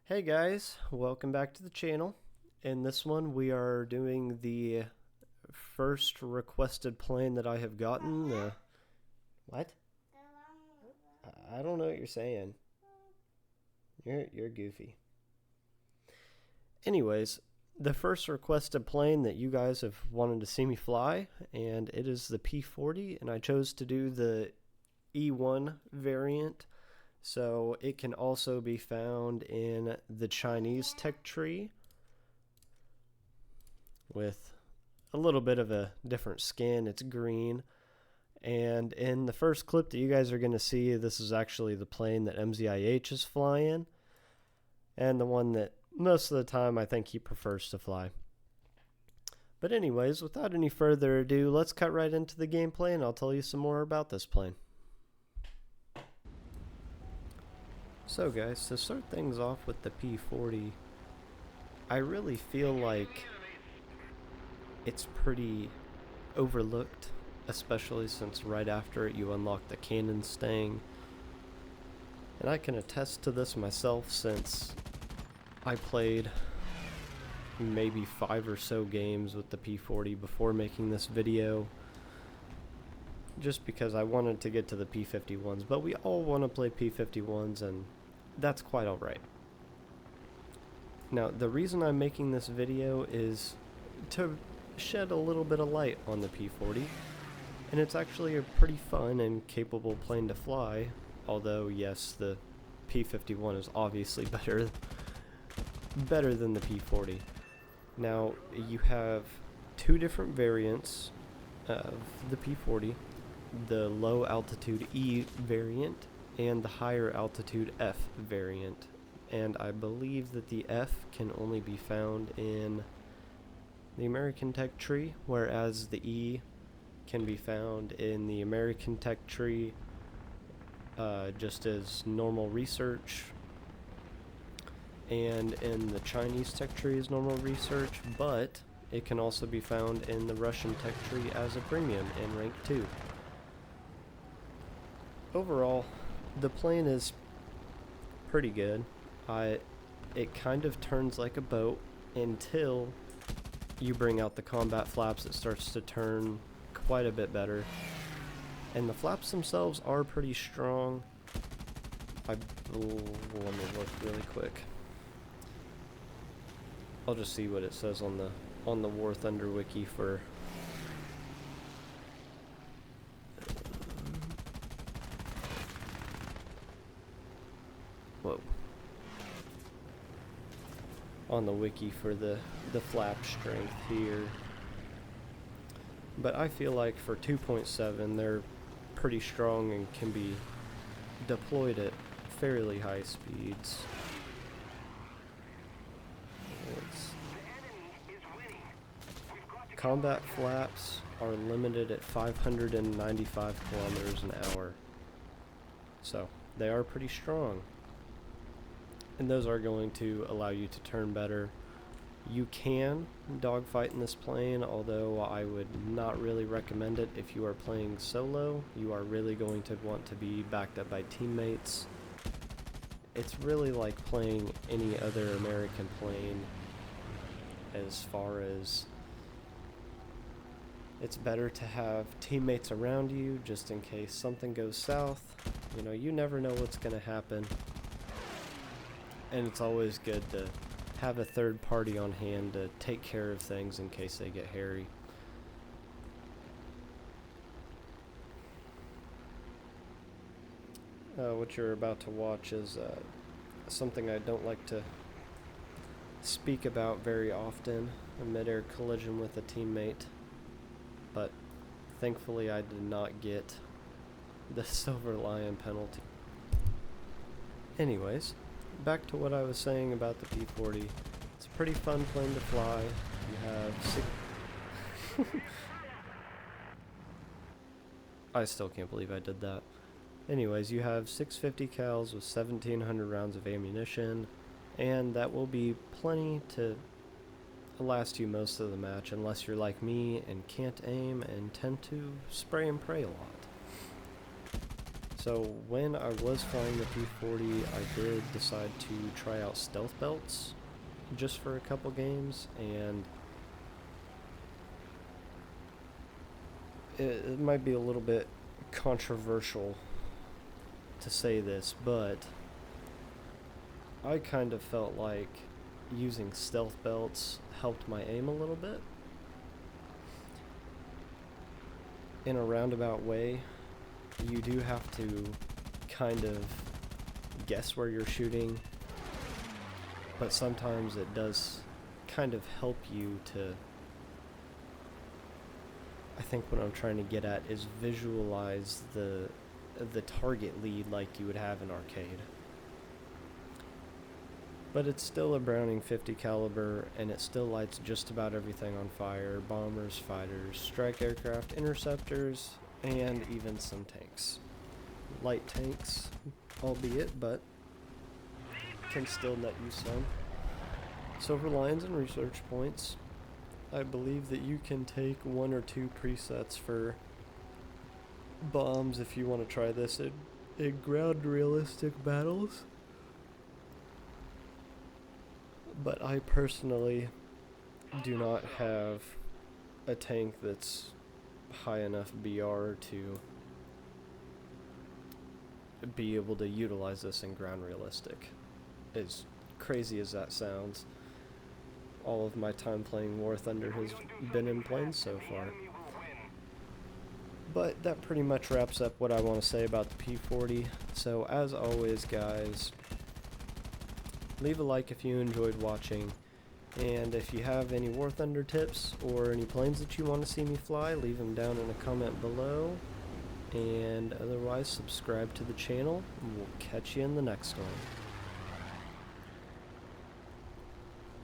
Hey guys, welcome back to the channel. In this one we are doing the first requested plane that I have gotten. What? I don't know what you're saying. You're goofy. Anyways, the first requested plane that you guys have wanted to see me fly, and it is the P-40, and I chose to do the E1 variant. So it can also be found in the Chinese tech tree with a little bit of a different skin. It's green. And in the first clip that you guys are going to see, this is actually the plane that MZIH is flying, and the one that most of the time I think he prefers to fly. But anyways, without any further ado, let's cut right into the gameplay and I'll tell you some more about this plane. So guys, to start things off with the P-40, I really feel like it's pretty overlooked, especially since right after it you unlock the cannon stang. And I can attest to this myself since I played maybe 5 or so games with the P-40 before making this video, just because I wanted to get to the P-51s, but we all want to play P-51s, and that's quite alright. Now, the reason I'm making this video is to shed a little bit of light on the P-40, and it's actually a pretty fun and capable plane to fly, although yes, the P-51 is obviously better than the P-40. Now, you have two different variants of the P-40, the low altitude E variant and the higher altitude F variant, and I believe that the F can only be found in the American tech tree, whereas the E can be found in the American tech tree just as normal research, and in the Chinese tech tree as normal research, but it can also be found in the Russian tech tree as a premium in rank 2. Overall, the plane is pretty good. It kind of turns like a boat until you bring out the combat flaps. It starts to turn quite a bit better, and the flaps themselves are pretty strong. Let me look really quick. I'll just see what it says on the War Thunder wiki for on the wiki for the flap strength here. But I feel like for 2.7 they're pretty strong and can be deployed at fairly high speeds. Combat flaps are limited at 595 kilometers an hour, so they are pretty strong, and those are going to allow you to turn better. You can dogfight in this plane, although I would not really recommend it if you are playing solo. You are really going to want to be backed up by teammates. It's really like playing any other American plane, as far as it's better to have teammates around you just in case something goes south. You know, you never know what's going to happen, and it's always good to have a third party on hand to take care of things in case they get hairy. What you're about to watch is something I don't like to speak about very often, a mid-air collision with a teammate, but thankfully I did not get the Silver Lion penalty. Anyways, back to what I was saying about the P-40. It's a pretty fun plane to fly. You have I still can't believe I did that. Anyways, you have 650 cals with 1,700 rounds of ammunition, and that will be plenty to last you most of the match, unless you're like me and can't aim and tend to spray and pray a lot. So when I was flying the P40, I did decide to try out stealth belts just for a couple games, and it might be a little bit controversial to say this, but I kind of felt like using stealth belts helped my aim a little bit. In a roundabout way, you do have to kind of guess where you're shooting, but sometimes it does kind of help you to, I think what I'm trying to get at is visualize the target lead like you would have in arcade. But it's still a Browning 50 caliber, and it still lights just about everything on fire: bombers, fighters, strike aircraft, interceptors, and even some tanks. Light tanks, albeit, but can still net you some. Silver lines and research points. I believe that you can take 1 or 2 presets for bombs if you want to try this in ground realistic battles. But I personally do not have a tank that's high enough BR to be able to utilize this in ground realistic. As crazy as that sounds, all of my time playing War Thunder has been in planes so far. But that pretty much wraps up what I want to say about the P40. So as always, guys, leave a like if you enjoyed watching, and if you have any War Thunder tips or any planes that you want to see me fly, leave them down in a comment below, and otherwise subscribe to the channel, and we'll catch you in the next one.